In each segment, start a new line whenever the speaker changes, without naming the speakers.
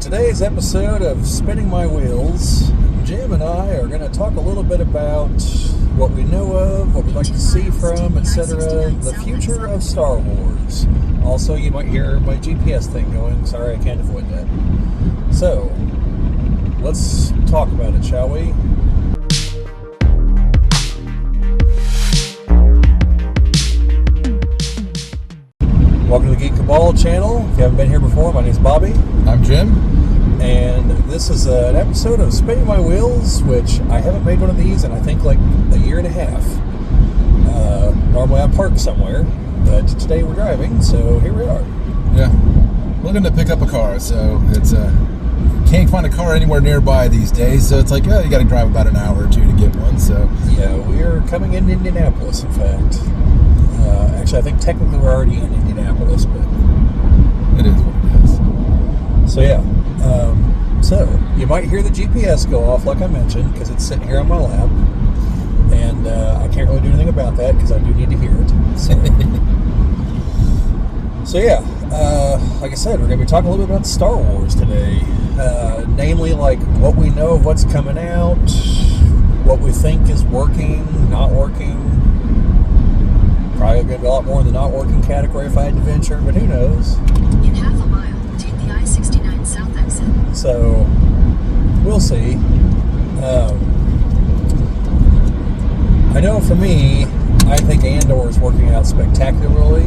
today's episode of Spinning My Wheels, Jim and I are going to talk a little bit about what we know of, what we'd like to see from, etc., the future of Star Wars. Also, you might hear my GPS thing going. Sorry, I can't avoid that. So, let's talk about it, shall we? Welcome to the Geek Cabal channel. If you haven't been here before, my name's Bobbie.
I'm Jim.
And this is an episode of Spinning My Wheels, which I haven't made one of these in I think like a year and a half. Normally I'm parked somewhere, but today we're driving, so here we are.
Yeah. Looking to pick up a car, so it's can't find a car anywhere nearby these days, so it's like, you got to drive about an hour or two to get one, so.
Yeah, we are coming in Indianapolis, in fact. Actually, I think technically we're already in Indianapolis, but
it is what it is.
So yeah, so you might hear the GPS go off, like I mentioned, because it's sitting here on my lap, and I can't really do anything about that because I do need to hear it. So yeah, like I said, we're going to be talking a little bit about Star Wars today, namely like what we know of what's coming out, what we think is working, not working. Probably going to be a lot more in the not working category if I had to venture, but who knows?
In half a mile, take the I-69 south exit.
So, we'll see. I know for me, I think Andor is working out spectacularly.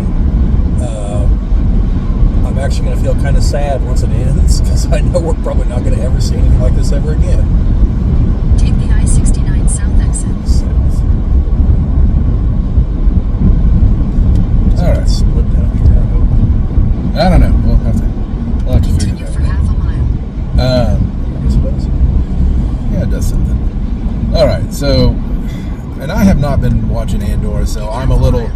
I'm actually going to feel kind of sad once it ends, because I know we're probably not going to ever see anything like this ever again.
Take the I-69 south exit.
Alright, split down here, I hope.
I don't know. We'll have to figure
Continue
that
for
out.
half a mile.
I suppose.
Yeah, it does something. Alright, so, and I have not been watching Andor, so I'm a little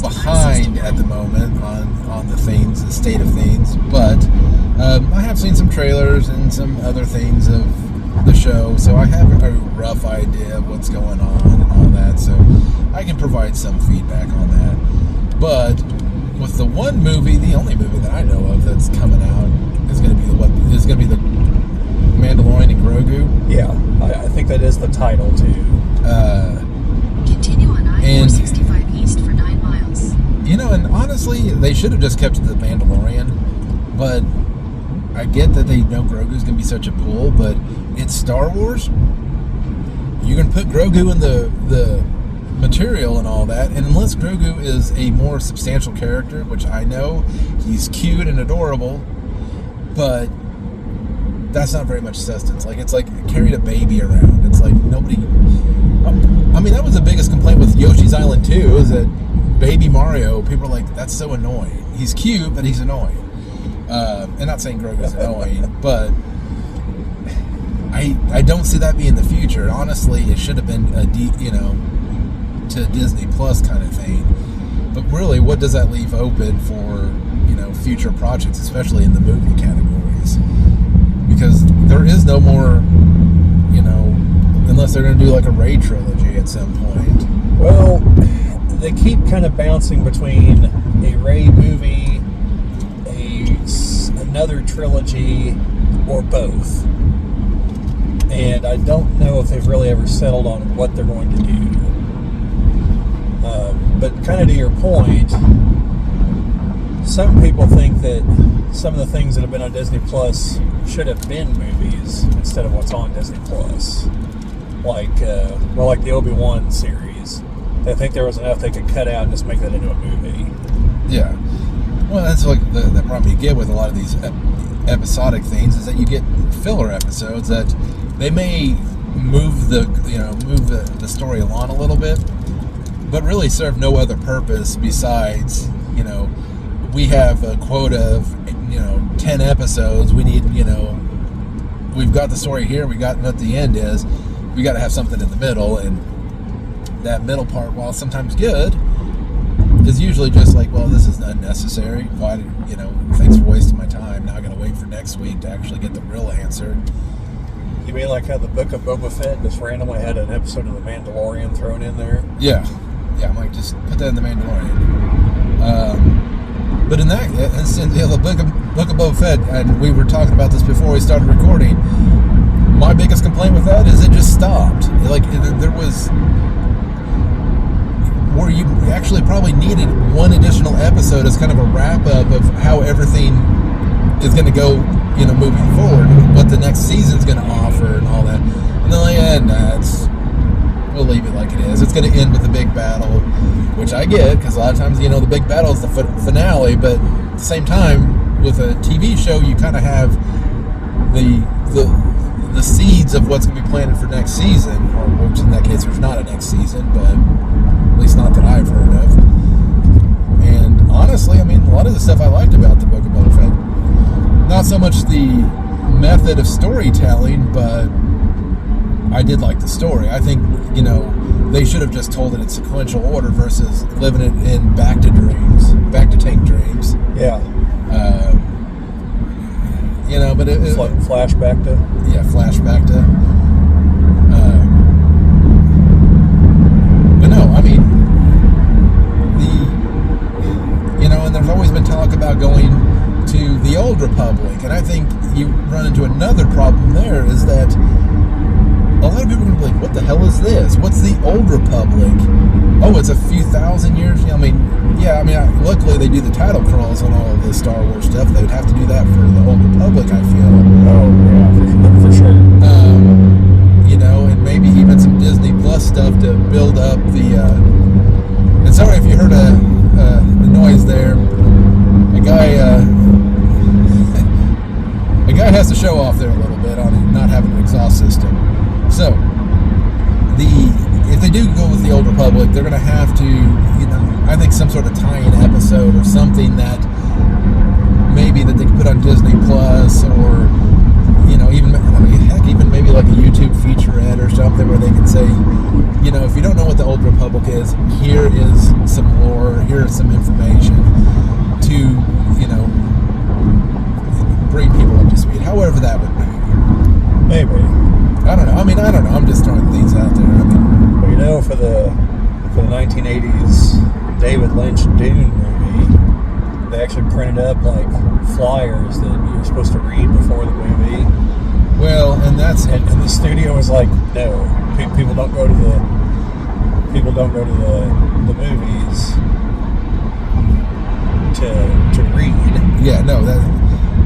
behind at the moment on the things, the state of things, but I have seen some trailers and some other things of the show, so I have a rough idea of what's going on and all that, so I can provide some feedback on that. But with the one movie, the only movie that I know of that's coming out is going to be the Mandalorian and Grogu.
Yeah, I think that is the title too.
Continue on I-465 east for 9 miles.
You know, and honestly, they should have just kept it to the Mandalorian, but I get that they know Grogu's going to be such a pull, but it's Star Wars. You can put Grogu in the material and all that, and unless Grogu is a more substantial character, which I know he's cute and adorable, but that's not very much sustenance. Like, it's like carried a baby around. It's like nobody. I mean, that was the biggest complaint with Yoshi's Island 2, is that baby Mario, people are like, that's so annoying. He's cute, but he's annoying. And not saying Grogu's annoying, but I don't see that being the future. Honestly, it should have been to Disney Plus kind of thing. But really, what does that leave open for, future projects, especially in the movie categories? Because there is no more, unless they're going to do like a Rey trilogy at some point.
Well, they keep kind of bouncing between a Rey movie, another trilogy, or both. And I don't know if they've really ever settled on what they're going to do. But kind of to your point, some people think that some of the things that have been on Disney Plus should have been movies instead of what's on Disney Plus. Like the Obi-Wan series. They think there was enough they could cut out and just make that into a movie.
Yeah. Well, that's like the problem you get with a lot of these episodic things, is that you get filler episodes that they may move the story along a little bit, but really serve no other purpose besides, we have a quota of 10 episodes. We need, we've got the story here. We got what the end is. We got to have something in the middle, and that middle part, while sometimes good, is usually just like, well, this is unnecessary. Why, thanks for wasting my time. Now I got to wait for next week to actually get the real answer.
You mean like how the Book of Boba Fett just randomly had an episode of The Mandalorian thrown in there?
Yeah, I'm like, just put that in The Mandalorian. But in that instance, the Book of Boba Fett, and we were talking about this before we started recording, my biggest complaint with that is it just stopped. Like, there was... where you actually probably needed one additional episode as kind of a wrap-up of how everything is going to go, moving forward, what the next season's going to offer and all that. And then like, we'll leave it like it is. It's going to end with the big battle, which I get, because a lot of times, the big battle is the finale, but at the same time, with a TV show, you kind of have the seeds of what's going to be planted for next season, or which in that case, there's not a next season, but at least not that I've heard of. And honestly, a lot of the stuff I liked about the Book of Boba Fett, not so much the method of storytelling, but I did like the story. I think, they should have just told it in sequential order versus living it in back to tank dreams.
Yeah.
But it
flashback to.
Yeah, flashback to. But no, and there's always been talk about going to the Old Republic, and I think you run into another problem there is that a lot of people are going to be like, what the hell is this? What's the Old Republic? Oh, it's a few thousand years? Luckily they do the title crawls on all of the Star Wars stuff. They would have to do that for the Old Republic, I feel.
Oh, yeah, for sure.
And maybe even some Disney Plus stuff to build up the... and sorry if you heard the noise there. A guy has to show off there a little bit on not having an exhaust system. So, if they do go with the Old Republic, they're going to have to, I think some sort of tie-in episode or something that maybe that they could put on Disney Plus, or even maybe like a YouTube featurette or something where they can say, if you don't know what the Old Republic is, here is some lore, here is some information to, bring people up to speed. However that would be.
Maybe.
I don't know. I don't know. I'm just throwing things out there.
Well, for the 1980s David Lynch Dune movie, they actually printed up like flyers that you were supposed to read before the movie.
Well, and
the studio was like, no, people don't go to the movies to read.
Yeah, no, that.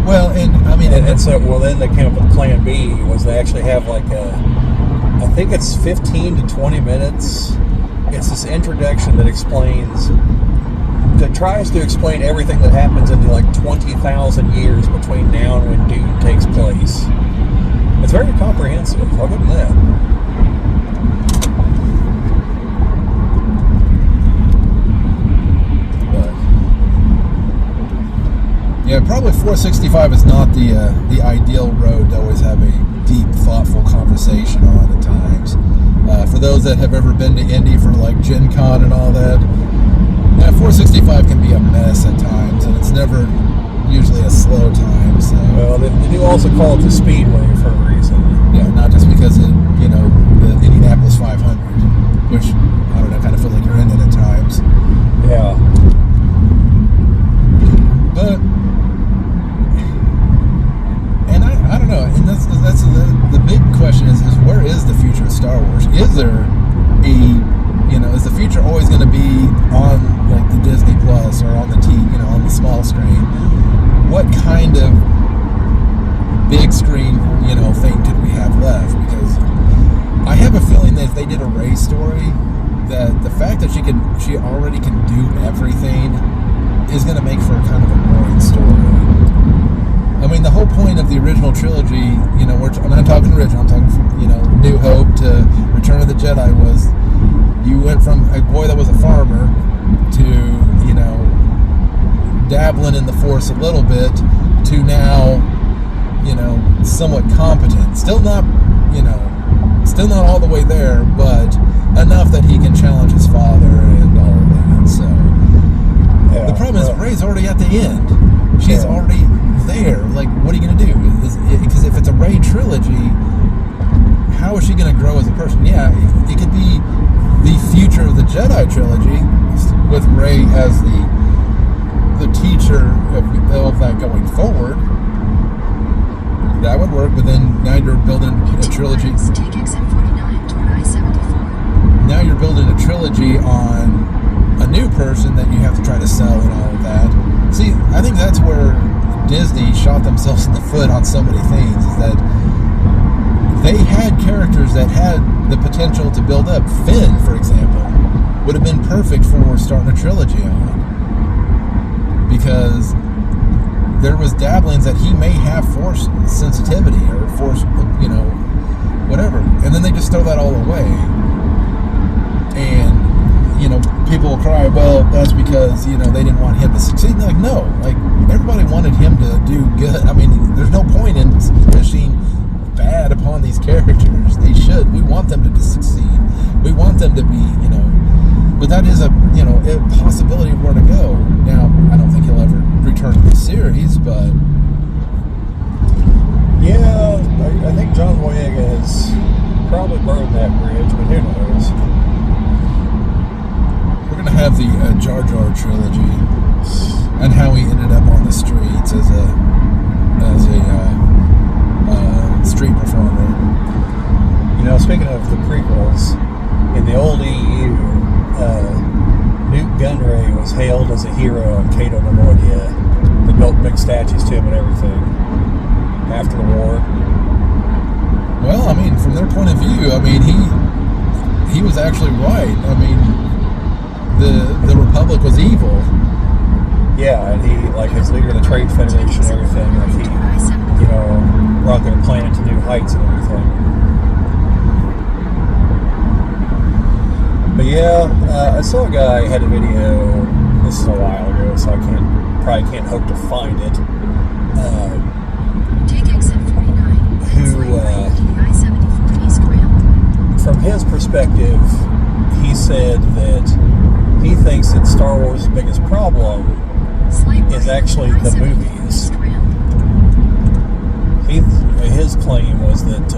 Well, and
then they came up with Plan B, was they actually have like I think it's 15 to 20 minutes. It's this introduction that tries to explain everything that happens in like 20,000 years between now and when Dune takes place. It's very comprehensive. I'll give them that.
Yeah, probably 465 is not the ideal road to always have a deep, thoughtful conversation on at times. For those that have ever been to Indy for like Gen Con and all that, 465 can be a mess at times, and it's never usually a slow time. So.
Well, they do also call it the Speedway for a reason.
Yeah, not just because of, the Indianapolis 500, which, I don't know, kind of feel like you're in it at times.
Yeah.
But... I don't know, and that's the big question is where is the future of Star Wars? Is there is the future always going to be on like the Disney Plus or on the on the small screen? What kind of big screen, thing did we have left? Because I have a feeling that if they did a Rey story, that the fact that she already can do everything is going to make for kind of a boring story. The whole point of the original trilogy, I'm not talking original, I'm talking from, New Hope to Return of the Jedi, was you went from a boy that was a farmer to, dabbling in the Force a little bit to now, somewhat competent. Still not all the way there, but enough that he can challenge his father and all of that. So yeah, the problem is Rey's already at the end. She's already there. Like, what are you going to do? Because if it's a Rey trilogy, how is she going to grow as a person? Yeah, it could be the future of the Jedi trilogy with Rey as the teacher of that going forward, that would work. But then now you're building a trilogy.
Take exit 49 toward I-74.
Now you're building a trilogy on a new person that you have to try to sell and all of that. See, I think that's where Disney shot themselves in the foot on so many things, is that they had characters that had the potential to build up. Finn, for example, would have been perfect for starting a trilogy on, because there was dabblings that he may have force sensitivity or force, whatever, and then they just throw that all away. And people will cry, well, that's because they didn't want him to succeed. And they're like, no, everybody wanted him to do good. I mean, there's no point in wishing bad upon these characters. They should. We want them to succeed. We want them to be, but that is a possibility of where to go. Now, I don't think he'll ever return to the series, but
yeah, I think John Boyega has probably burned that bridge, but who knows?
We're gonna have the Jar Jar trilogy and how he ended up on the streets as a street performer.
Speaking of the prequels, in the old EU, Newt Gunray was hailed as a hero on Cato Nemoidia. They built big statues to him and everything after the war.
Well, I mean, from their point of view, I mean, he was actually right. I mean, the Republic was evil.
Yeah, and he, as leader of the Trade Federation and everything, he, brought their planet to new heights and everything. But yeah, I saw a guy had a video, this is a while ago, so I probably can't hope to find it,
Take exit 49.
who,
I-74 East Ramp.
from his perspective, he said that he thinks that Star Wars' biggest problem is actually the movies. His claim was that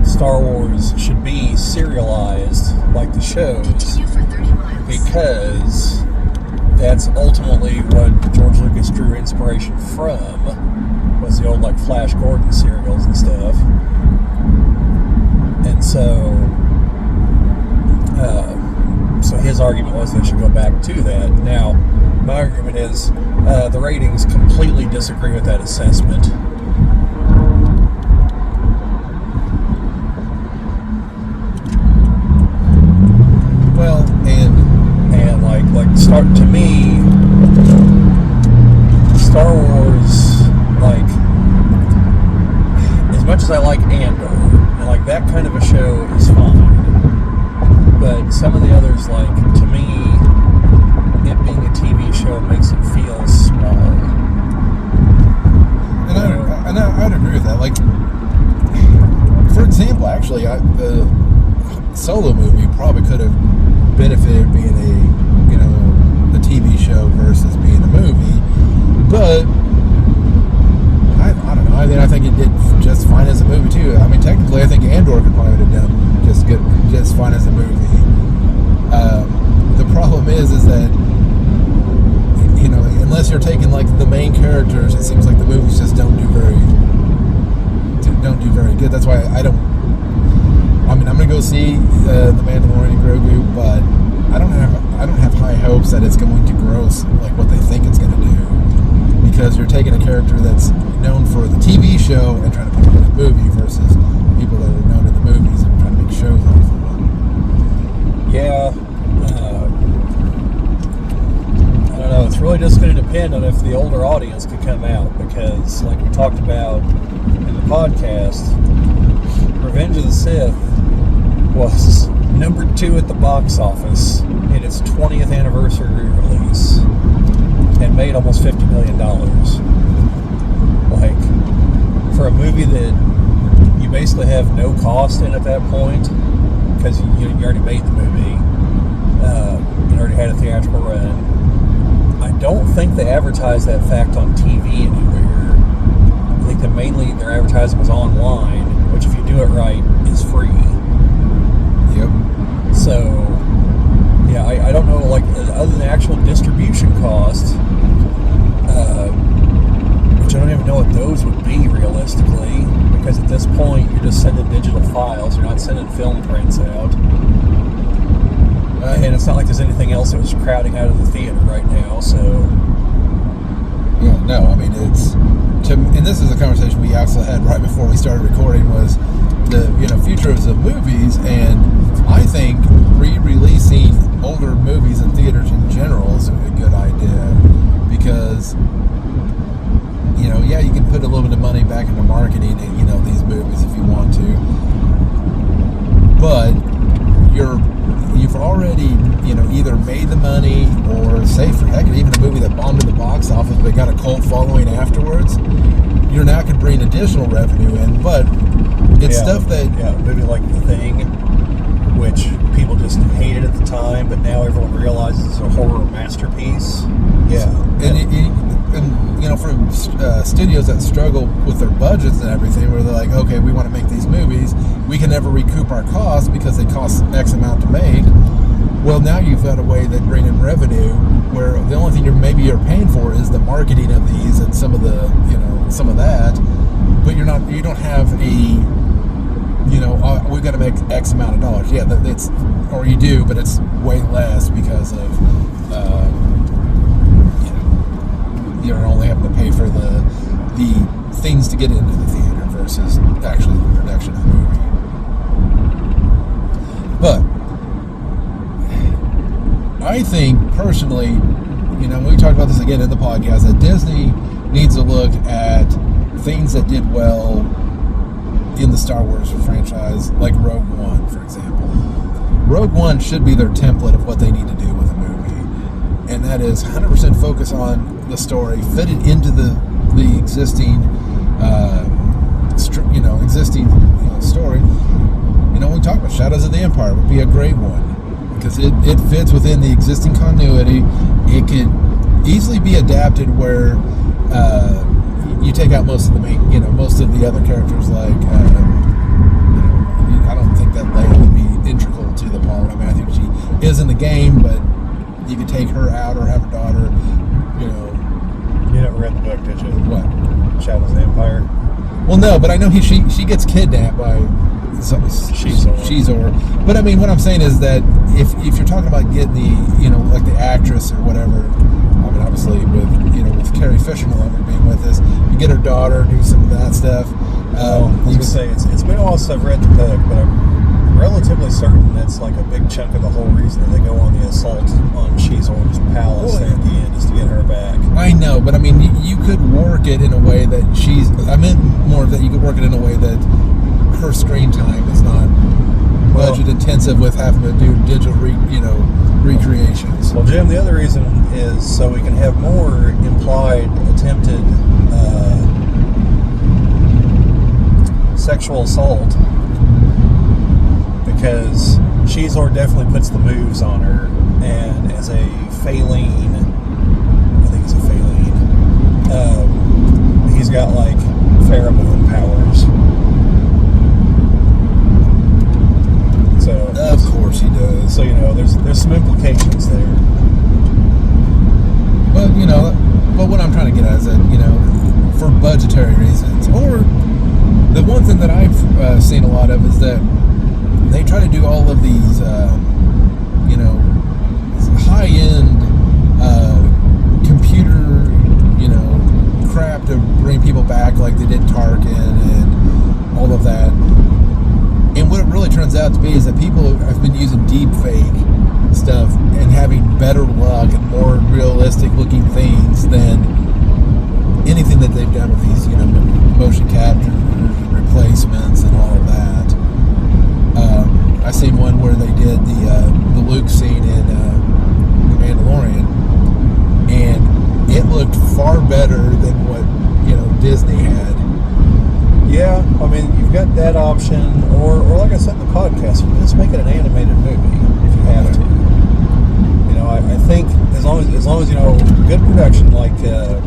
Star Wars should be serialized like the shows,
Continue for 30 miles.
because that's ultimately what George Lucas drew inspiration from, was the old Flash Gordon serials and stuff. And so his argument was they should go back to that. Now, my argument is the ratings completely disagree with that assessment.
Well, and
to me, Star Wars, as much as I like Andor, and that kind of a show is fine, but some of the others, to me, it being a TV show makes it feel small.
And I'd agree with that. For example, actually, the Solo movie probably could have benefited being a TV show versus being a movie, but I don't know. I think it did just fine as a movie too. I mean, technically, I think Andor could probably have done just fine as a movie. The problem is that unless you're taking the main characters, it seems like the movies just don't do very good. That's why I don't. I mean, I'm gonna go see The Mandalorian and Grogu, but I don't have high hopes that it's going to grow what they think it's going to do, because you're taking a character that's known for the TV show and trying to put it in a movie versus people that are known in the movies and trying to make shows off of them.
Yeah, I don't know. It's really just going to depend on if the older audience can come out, because, like we talked about in the podcast, Revenge of the Sith was number 2 at the box office in its 20th anniversary release and made almost $50 million. For a movie that you basically have no cost in at that point, because you already made the movie, you already had a theatrical run. I don't think they advertised that fact on TV anywhere. I think that mainly their advertising was online, which, if you do it right, is free.
Yep.
So, yeah, I don't know, other than actual distribution cost, which I don't even know what those would be realistically, because at this point you're just sending digital files, you're not sending film prints out. And it's not like there's anything else that was crowding out of the theater right now, so...
Yeah, no, I mean, and this is a conversation we also had right before we started recording, was the, future of the movies, and I think re-releasing older movies in theaters in general is a good idea, because, you can put a little bit of money back into marketing, these movies if you want to, but you've already, either made the money, or say for heck, even a movie that bombed in the box office but got a cult following afterwards, you're now could bring additional revenue in, but it's stuff that...
Yeah, a movie like The Thing, which people just hated at the time, but now everyone realizes it's a horror masterpiece. Yeah.
And for studios that struggle with their budgets and everything, where they're like, okay, we want to make these movies, we can never recoup our costs because they cost X amount to make. Well, now you've got a way that bring in revenue, where the only thing you're paying for is the marketing of these and some of that, but you don't have we've got to make X amount of dollars. Yeah, or you do, but it's way less because of you're only having to pay for the things to get into the theater versus actually the production of the movie. But I think personally, we talked about this again in the podcast, that Disney needs to look at things that did well in the Star Wars franchise, like Rogue One, for example. Rogue One should be their template of what they need to do with a movie, and that is 100% focus on the story, fit it into the existing, story. We talked about Shadows of the Empire would be a great one, because it fits within the existing continuity. It could easily be adapted where you take out most of the main, most of the other characters, like I don't think that Leia would be integral to the part. I mean, I think she is in the game, but you could take her out or have her daughter,
You never read the book, did you?
What?
Shadows of the Empire?
Well, no, but I know she gets kidnapped by Shizor. But I mean, what I'm saying is that if you're talking about getting the, like the actress or whatever, I mean, obviously with Carrie Fisher no longer being with us, you get her daughter, do some of that stuff.
I was going to say, it's been a while since I've read the book, but I'm relatively certain that's like a big chunk of the whole reason that they go on the assault on Shizor's palace there at the end, is to get her back.
I know, but I mean, you could work it in a way that I meant more that you could work it in a way that her screen time is not budget intensive with having to do digital recreations.
Well, Jim, the other reason is so we can have more implied attempted sexual assault, because Shizor definitely puts the moves on her, and as a Phaleen, I think it's a Phaleen, he's got like pheromone powers. So,
of course he does.
So there's some implications there.
But but what I'm trying to get at is that for budgetary reasons, or the one thing that I've seen a lot of is that they try to do all of these high-end computer crap to bring people back, like they did Tarkin and all of that. And what it really turns out to be is that people have been using deep fake stuff and having better luck and more realistic looking things than anything that they've done with these, motion capture replacements and all of that. I seen one where they did the Luke scene in The Mandalorian, and it looked far better than what Disney had.
Yeah, I mean, you've got that option, or like I said in the podcast, you can just make it an animated movie if you have to. I think as long as good production, like I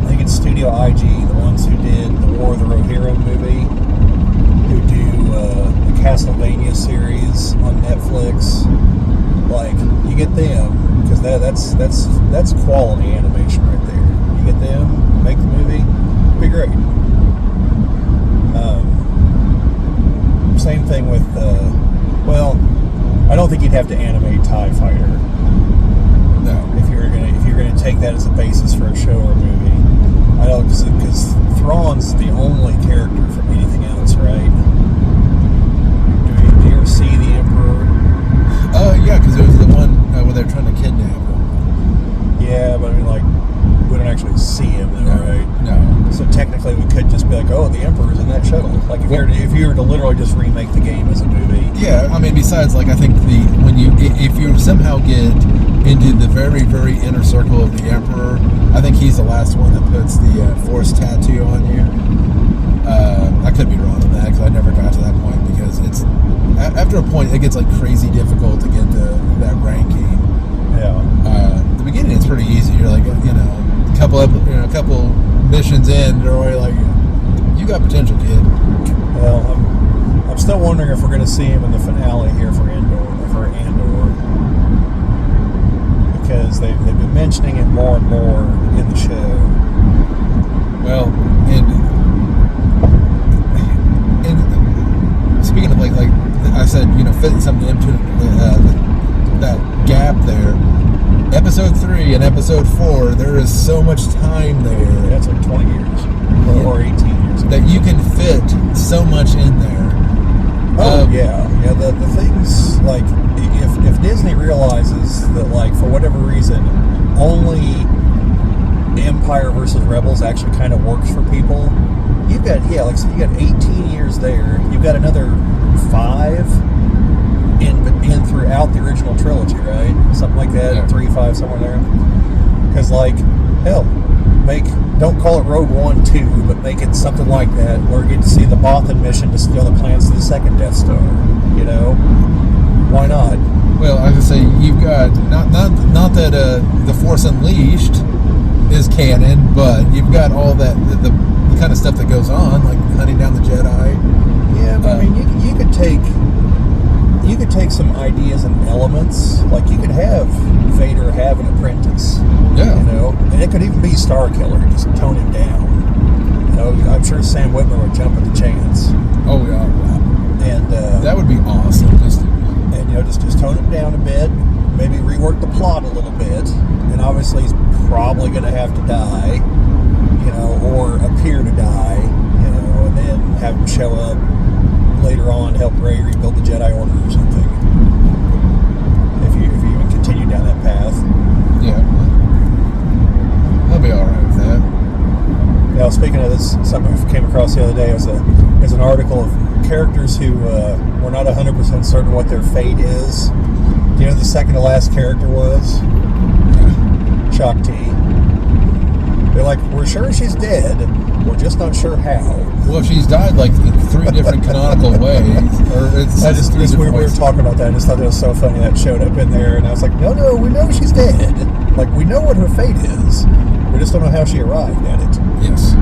think it's Studio IG, the ones who did the War of the Rohirrim movie, who do the Castlevania series on Netflix. Like, you get them, because that's quality animation right there. You get them, make the movie, be great. Same thing with well, I don't think you'd have to animate TIE Fighter.
No.
If you're gonna take that as a basis for a show or a movie. I don't, because Thrawn's the only character from anything else, right? Do you ever see the Emperor?
Yeah, because it was the one where they're trying to kidnap him.
Yeah, but I mean, like, we don't actually see him, though, right?
No.
So technically, we could just be like, "Oh, the Emperor's in that shuttle." Like, if you were to literally just remake the game as a movie.
Yeah, I mean, besides, like, I think if you somehow get into the very, very inner circle of the Emperor, I think he's the last one that puts the Force tattoo on you. I could be wrong on that because I never got to that point, because it's after a point it gets like crazy difficult to get to that ranking.
Yeah.
The beginning it's pretty easy. You're like, a couple missions in, they're already like, you got potential, kid.
Well, I'm still wondering if we're going to see him in the finale here for Andor, because they've been mentioning it more and more in the show.
Well, and speaking of like I said, fitting something into that gap there. Episode 3 and Episode 4, there is so much time there.
That's like 20 years or 18 years
that you can fit so much in there.
Yeah. The things, like, if Disney realizes that, like, for whatever reason, only Empire versus Rebels actually kind of works for people, you've got, like I said, you got 18 years there. You've got another 5 in throughout the original trilogy, right? Something like that,
Yeah.
3, 5, somewhere there. Because, like, hell, don't call it Rogue One 2, but make it something like that, where you get to see the Bothan mission to steal the plans to the second Death Star. Why not?
Well, I was gonna say, you've got not that the Force Unleashed is canon, but you've got all that the kind of stuff that goes on, like hunting down the Jedi.
Yeah, but I mean, you could take some ideas and elements, like you could have Vader have an apprentice.
Yeah.
And it could even be Star Killer, just tone him down. I'm sure Sam Whitmer would jump at the chance.
Oh yeah.
And
That would be awesome.
Just tone him down a bit, maybe rework the plot a little bit, and obviously he's probably going to have to die, or appear to die, and then have him show up later on to help Rey rebuild the Jedi Order or something. If you even continue down that path.
Yeah. I'll be alright with that.
Now, speaking of this, something I came across the other day was an article of characters who were not 100% certain what their fate is. Do you know who the second to last character was? Shakti. They're like, we're sure she's dead, we're just not sure how.
Well, she's died like in 3 different canonical ways.
We were talking about that. I just thought that was so funny that showed up in there, and I was like, no, we know she's dead. Like, we know what her fate is. We just don't know how she arrived at it.
Yes.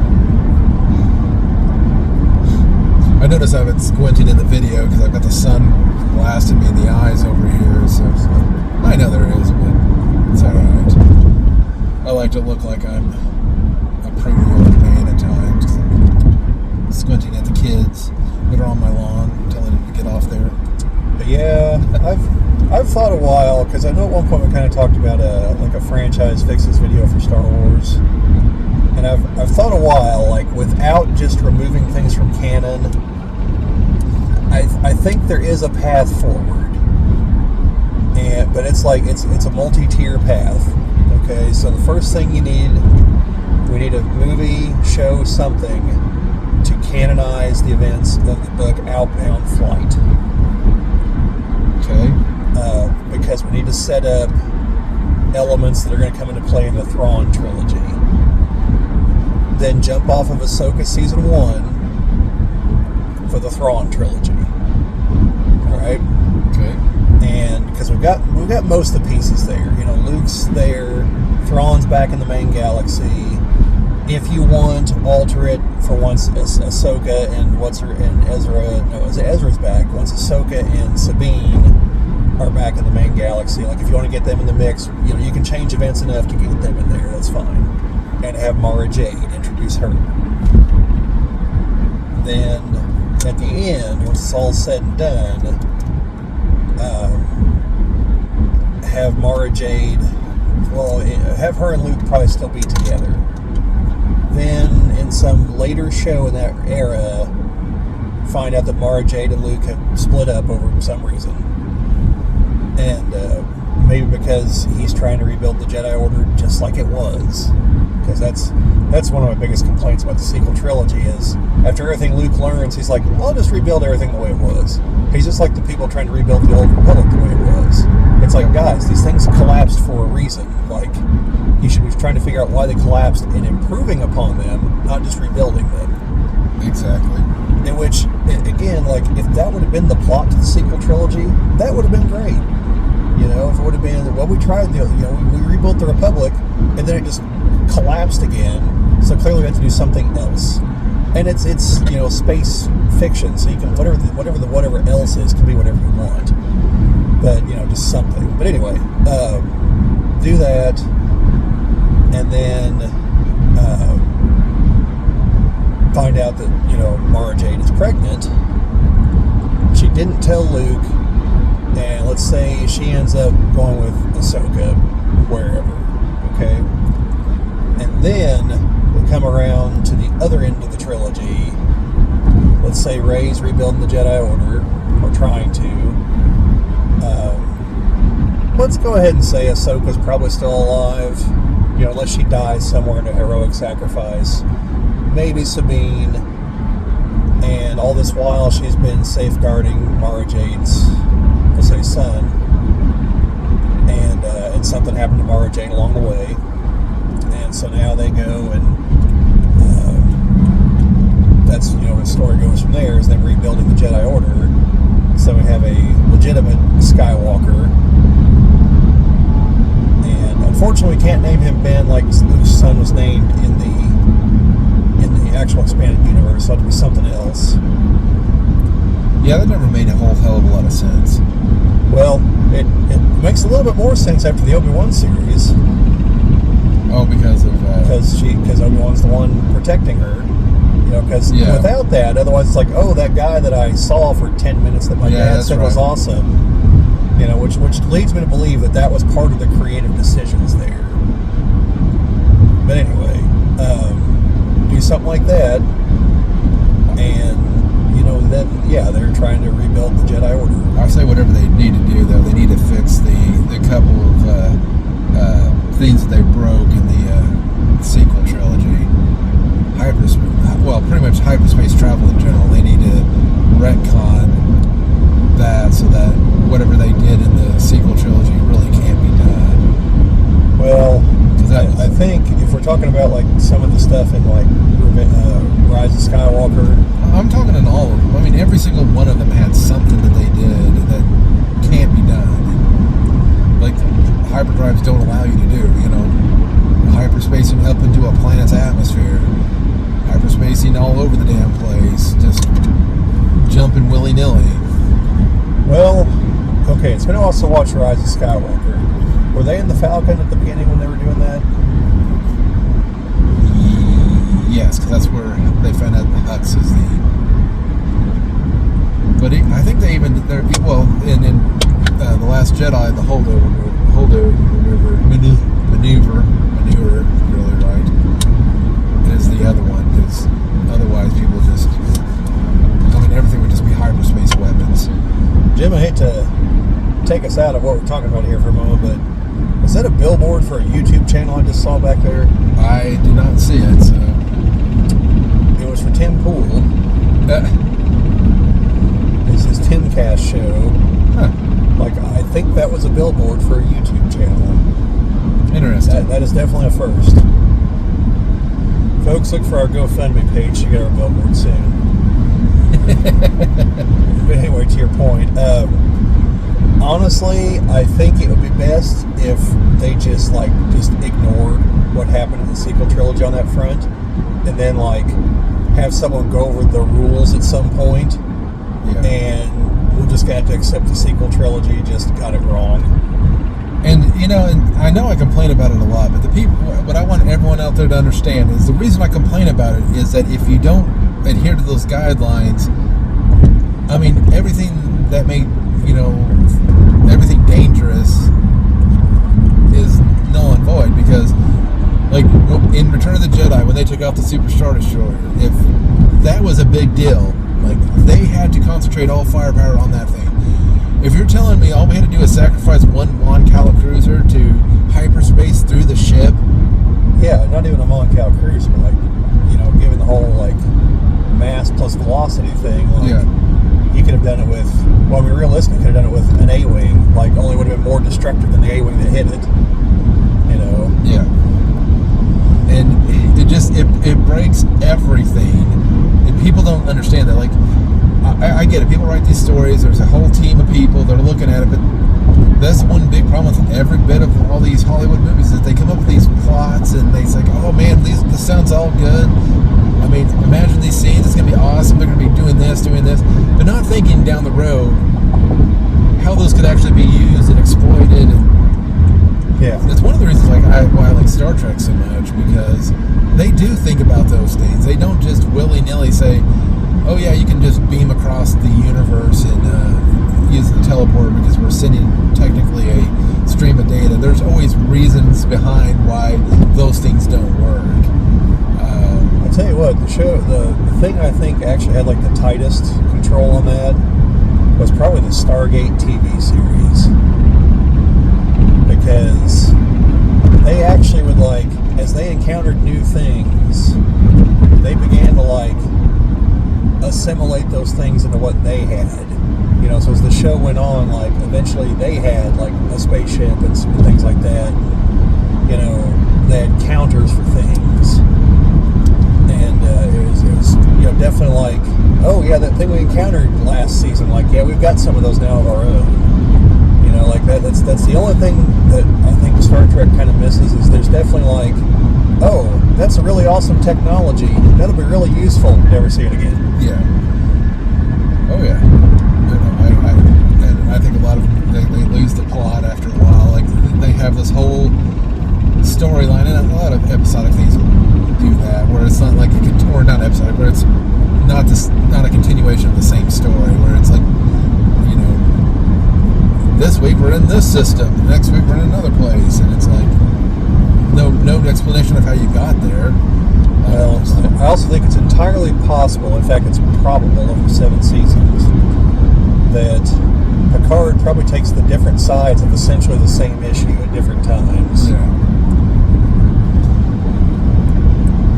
I notice I've been squinting in the video because I've got the sun blasting me in the eyes over here, so I know there is, but it's alright. I like to look like I'm a pretty old man at times, squinting at the kids that are on my lawn, telling them to get off there.
But yeah, I've thought a while, because I know at one point we kind of talked about a franchise fixes video for Star Wars, and I've thought a while, like, without just removing things from canon, I think there is a path forward, but it's a multi-tier path. Okay, so the first thing we need a movie, show, something to canonize the events of the book Outbound Flight.
Okay.
Because we need to set up elements that are going to come into play in the Thrawn trilogy. Then jump off of Ahsoka Season 1 for the Thrawn trilogy. Alright?
Okay.
And because we've got most of the pieces there. Luke's there, Thrawn's back in the main galaxy. If you want, alter it for once Ahsoka and Ezra's back. Once Ahsoka and Sabine are back in the main galaxy. Like, if you want to get them in the mix, you know, you can change events enough to get them in there. That's fine. And have Mara Jade introduce her. Then at the end, once it's all said and done, have Mara Jade. Well, have her and Luke probably still be together. Then in some later show in that era, find out that Mara Jade and Luke have split up over some reason. And maybe because he's trying to rebuild the Jedi Order just like it was. Because that's one of my biggest complaints about the sequel trilogy is, after everything Luke learns, he's like, I'll just rebuild everything the way it was. He's just like the people trying to rebuild the Old Republic the way it was. It's like, guys, these things collapsed for a reason. Like, you should be trying to figure out why they collapsed and improving upon them, not just rebuilding them.
Exactly.
In which, again, like, if that would have been the plot to the sequel trilogy, that would have been great. You know, if it would have been, well, we tried, we rebuilt the Republic, and then it just collapsed again, so clearly we have to do something else. And it's space fiction, so you can, whatever else is, can be whatever you want. But, just something. But anyway, do that, and then find out that, Mara Jade is pregnant. She didn't tell Luke, and let's say she ends up going with Ahsoka, wherever, okay? And then we come around to the other end of the trilogy. Let's say Rey's rebuilding the Jedi Order, or trying to. Let's go ahead and say Ahsoka's probably still alive, unless she dies somewhere in a heroic sacrifice. Maybe Sabine. And all this while, she's been safeguarding Mara Jade's, let's say, son. And something happened to Mara Jade along the way. And so now they go and that's, the story goes from there, is them rebuilding the Jedi Order. So we have a legitimate Skywalker. And unfortunately we can't name him Ben like Luke's son was named in the actual expanded universe, so it'll be something else.
Yeah, that never made a whole hell of a lot of sense.
Well, it makes a little bit more sense after the Obi-Wan series.
Oh, because
Obi-Wan's the one protecting her. Because without that, otherwise it's like, oh, that guy that I saw for 10 minutes that my dad said was awesome. Which leads me to believe that was part of the creative decisions there. But anyway, do something like that, and then they're trying to rebuild the Jedi Order.
I say whatever they need to do, though. They need to fix the couple of things that they broke in the sequel trilogy. Pretty much hyperspace travel in general. They need to retcon that so that whatever they did in the sequel trilogy really can't be done.
Well, I think if we're talking about like some of the stuff in like Rise of Skywalker,
I'm talking in all of them. I mean, every single one of them had something that they did that can't be done. Like hyperdrives don't allow you to do. Hyperspacing up into a planet's atmosphere. Hyperspacing all over the damn place, just jumping willy-nilly.
Well, okay, it's been a while to watch Rise of Skywalker. Were they in the Falcon at the beginning when they were doing that?
Yes, because that's where they found out Hux is the... But I think they even... in The Last Jedi, the maneuver, really right, is the other one, because otherwise people just... everything would just be hyperspace weapons.
Jim, I hate to take us out of what we're talking about here for a moment, but was that a billboard for a YouTube channel I just saw back there?
I did not see it, so...
It was for Tim Pool. It's his Timcast show.
Huh.
I think that was a billboard for a YouTube channel.
Interesting.
That is definitely a first. Folks, look for our GoFundMe page to get our billboard soon. But anyway, to your point, honestly, I think it would be best if they just ignored what happened in the sequel trilogy on that front, and then have someone go over the rules at some point, and just got to accept the sequel trilogy just got it wrong.
And and I know I complain about it a lot, but what I want everyone out there to understand is the reason I complain about it is that if you don't adhere to those guidelines, I mean, everything that made, everything dangerous is null and void, because, like, in Return of the Jedi, when they took out the Super Star Destroyer, if that was a big deal, like, they had to concentrate all firepower on that thing. If you're telling me all we had to do is sacrifice one Mon Cal cruiser to hyperspace through the ship,
yeah, not even a Mon Cal cruiser, like, given the whole, like, mass plus velocity thing, like,
yeah.
You could have done it with, well, we realistically could have done it with an A-Wing, like, only would have been more destructive than the A-Wing that hit it,
Yeah. And it breaks everything, and people don't understand that. Like, I get it. People write these stories. There's a whole team of people that are looking at it, but that's one big problem with every bit of all these Hollywood movies, is that they come up with these plots and they say, oh man, this sounds all good. I mean, imagine these scenes. It's going to be awesome. They're going to be doing this. They're not thinking down the road how those could actually be used and exploited. And
yeah,
it's one of the reasons why I like Star Trek so much, because they do think about those things. They don't just willy-nilly say, oh yeah, you can just beam across the universe and use the teleporter because we're sending technically a stream of data. There's always reasons behind why those things don't work.
I'll tell you what, the thing I think actually had like the tightest control on that was probably the Stargate TV series, because they actually would, like, as they encountered new things, they began to, like, assimilate those things into what they had. So as the show went on, like, eventually they had, like, a spaceship and some things like that. They had counters for things. And it was definitely like, oh yeah, that thing we encountered last season, like, yeah, we've got some of those now of our own. Like that's the only thing that I think Star Trek kind of misses, is there's definitely like, oh, that's a really awesome technology. That'll be really useful. Never see it again.
Yeah. Oh yeah. I think a lot of them, they lose the plot after a while. Like, they have this whole storyline, and a lot of episodic things do that, where it's not like or not episodic, where it's not a continuation of the same story, where it's like, this week we're in this system, next week we're in another place, and it's like no explanation of how you got there.
Well, I also think it's entirely possible, in fact it's probable, over 7 seasons, that Picard probably takes the different sides of essentially the same issue at different times.
Yeah.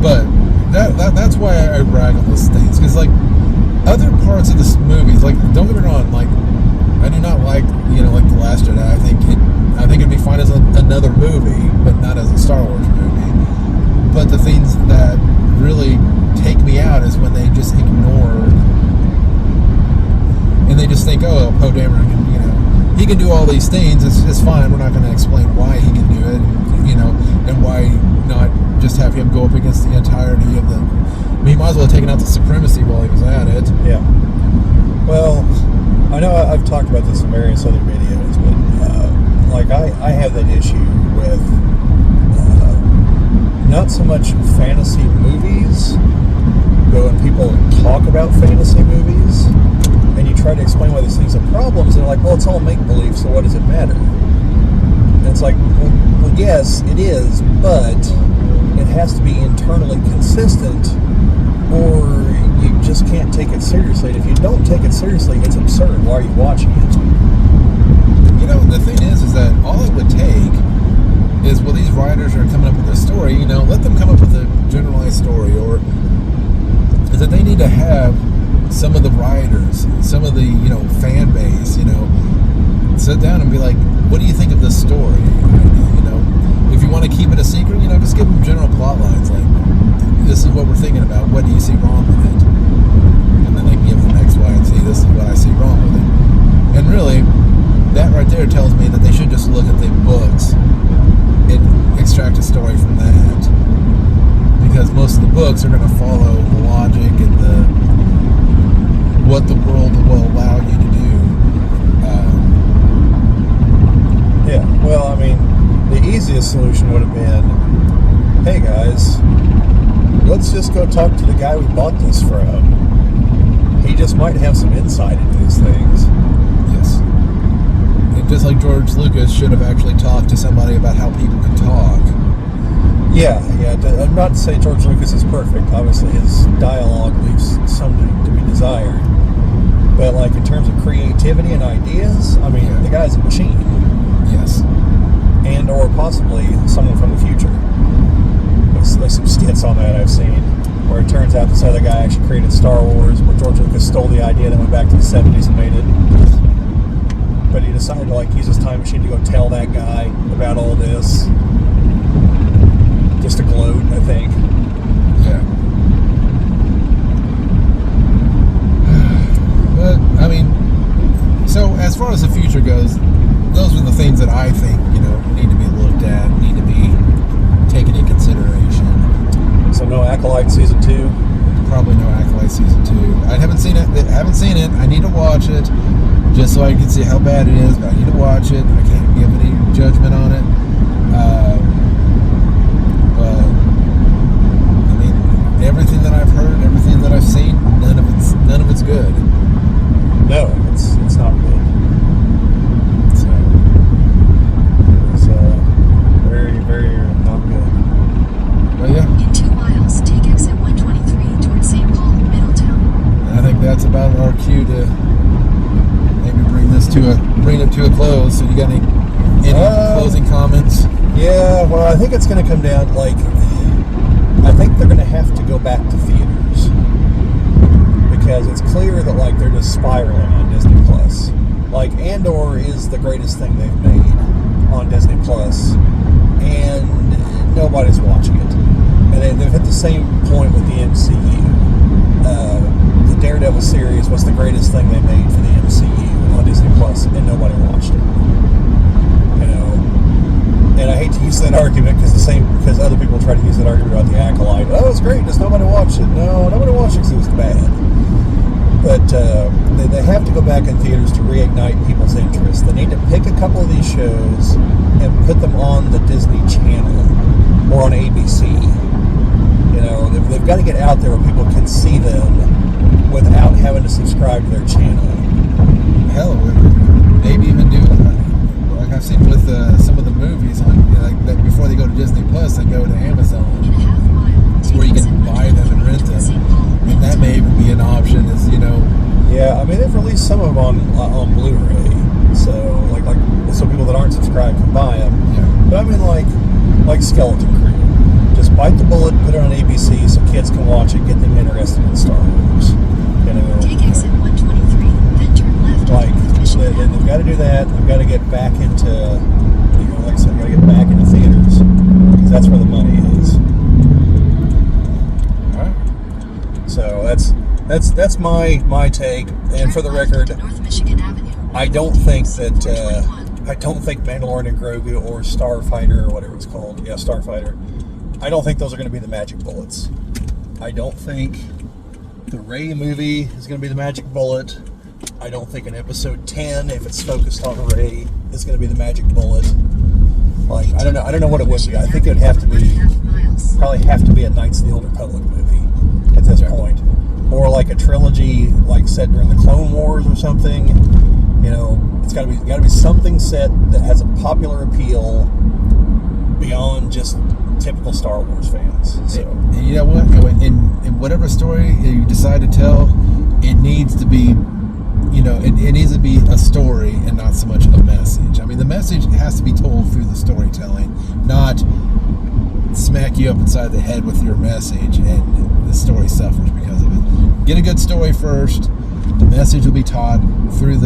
But that's why I brag on those things, because, like, other parts of this movies, like, don't get me wrong, like, I do not like, like The Last Jedi. I think it'd be fine as another movie, but not as a Star Wars movie. But the things that really take me out is when they just ignore, and they just think, oh, Poe Dameron, he can do all these things. It's fine. We're not going to explain why he can do it, and why not just have him go up against the entirety of the. I mean, he might as well have taken out the supremacy while he was at it.
Yeah. Well, I know I've talked about this in various other videos, but like I have that issue with not so much fantasy movies, but when people talk about fantasy movies and you try to explain why these things are problems, they're like, well, it's all make-believe, so what does it matter? And it's like, well, yes, it is, but it has to be internally consistent, or you just can't take it seriously. And if you don't take it seriously, it's absurd. Why are you watching it?
The thing is that all it would take is, well, these writers are coming up with a story, let them come up with a generalized story, or is that they need to have some of the writers, some of the, fan base, sit down and be like, what do you think of this story? If you want to keep it a secret, just give them general plot lines, like, this is what we're thinking about, what do you see wrong with it? And then they can give them X, Y, and Z, this is what I see wrong with it. And really, that right there tells me that they should just look at the books and extract a story from that. Because most of the books are going to follow the logic and what the world will allow you to do.
Yeah, well, I mean, the easiest solution would have been, hey guys, let's just go talk to the guy we bought this from. He just might have some insight into these things.
Yes. And just like George Lucas should have actually talked to somebody about how people can talk.
Yeah. I'm not to say George Lucas is perfect. Obviously, his dialogue leaves something to be desired. But, like, in terms of creativity and ideas, I mean, the guy's a machine.
Yes.
And or possibly someone from the future. There's some skits on that I've seen where it turns out this other guy actually created Star Wars, where George Lucas stole the idea, then went back to the 70s and made it. But he decided to, like, use his time machine to go tell that guy about all this. Just to gloat, I think.
Yeah. But, I mean, so as far as the future goes, those are the things that I think, need to be looked at, need to be taken in consideration.
So no Acolyte Season 2?
Probably no Acolyte Season 2. I haven't seen it. I need to watch it just so I can see how bad it is, but I need to watch it. I can't give any judgment on it. But, I mean, everything that I've heard, everything that I've seen, none of it's good.
No, it's not good.
So
it's very, very not good.
But yeah.
In 2 miles, take exit 123 towards St. Paul, Middletown.
I think that's about our cue to maybe bring it to a close. So you got any closing comments?
Yeah, well, I think it's going to come down, I think they're going to have to go back to theaters. Because it's clear that, they're just spiraling on Disney Plus. Andor is the greatest thing they've made on Disney Plus, and nobody's watching it. And they've hit the same point with the MCU. The Daredevil series was the greatest thing they made for the MCU on Disney Plus, and nobody watched it. And I hate to use that argument because other people try to use that argument about the Acolyte. Oh, it's great, just nobody watched it. No, nobody watched it because it was bad. But they have to go back in theaters to reignite people's interest. They need to pick a couple of these shows and put them on the Disney Channel or on ABC. They've got to get out there where people can see them without having to subscribe to their channel.
Hell, maybe even do like I've seen with some of the movies on that before they go to Disney Plus, they go to Amazon.
In a half mile,
Where you can buy them and rent them, and that may even be an option.
Yeah, I mean they've released some of them on Blu-ray, so so people that aren't subscribed can buy them.
Yeah.
But I mean like Skeleton Crew, just bite the bullet, put it on ABC so kids can watch it, get them interested in Star Wars.
take exit 123, then turn left onto North Michigan Avenue.
They've got to do that. They've got to get back into, like I said, got to get back into theaters because that's where the money is.
All right.
So that's my take. And for the record,
North Michigan Avenue.
I don't think Mandalorian and Grogu or Starfighter or whatever it's called, Starfighter, I don't think those are going to be the magic bullets. I don't think the Rey movie is going to be the magic bullet. I don't think in episode 10, if it's focused on Rey, is going to be the magic bullet. I don't know what it would be. I think it would have to be probably a Knights of the Old Republic movie at this point, or like a trilogy set during the Clone Wars or something. It's got to be something set that has a popular appeal beyond just typical Star Wars fans. So
you know what? In whatever story you decide to tell, it needs to be, it needs to be a story and not so much a message. I mean, the message has to be told through the storytelling, not smack you up inside the head with your message and the story suffers because of it. Get a good story first. The message will be taught through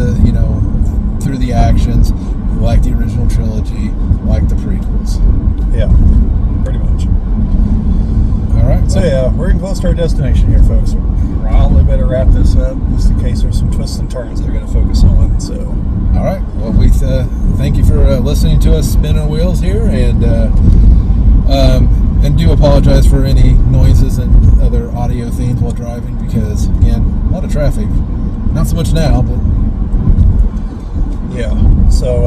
through the actions, like the original trilogy, like the prequels.
Yeah, pretty much.
All right.
So yeah, we're getting close to our destination here, folks. We probably better wrap this up, just in case there's some twists and turns they're going to focus on. So,
all right. Well, we thank you for listening to us spin our wheels here, and do apologize for any noises and other audio themes while driving, because again, a lot of traffic. Not so much now, but
yeah. So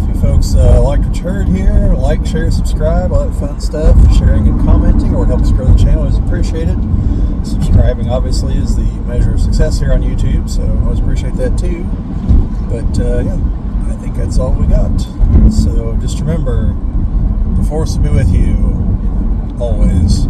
if you folks like what you heard here, like, share, subscribe, all that fun stuff. Sharing and commenting or help us grow the channel is appreciated. Subscribing obviously is the measure of success here on YouTube, so I always appreciate that too. But yeah, I think that's all we got. So just remember, the force will be with you always.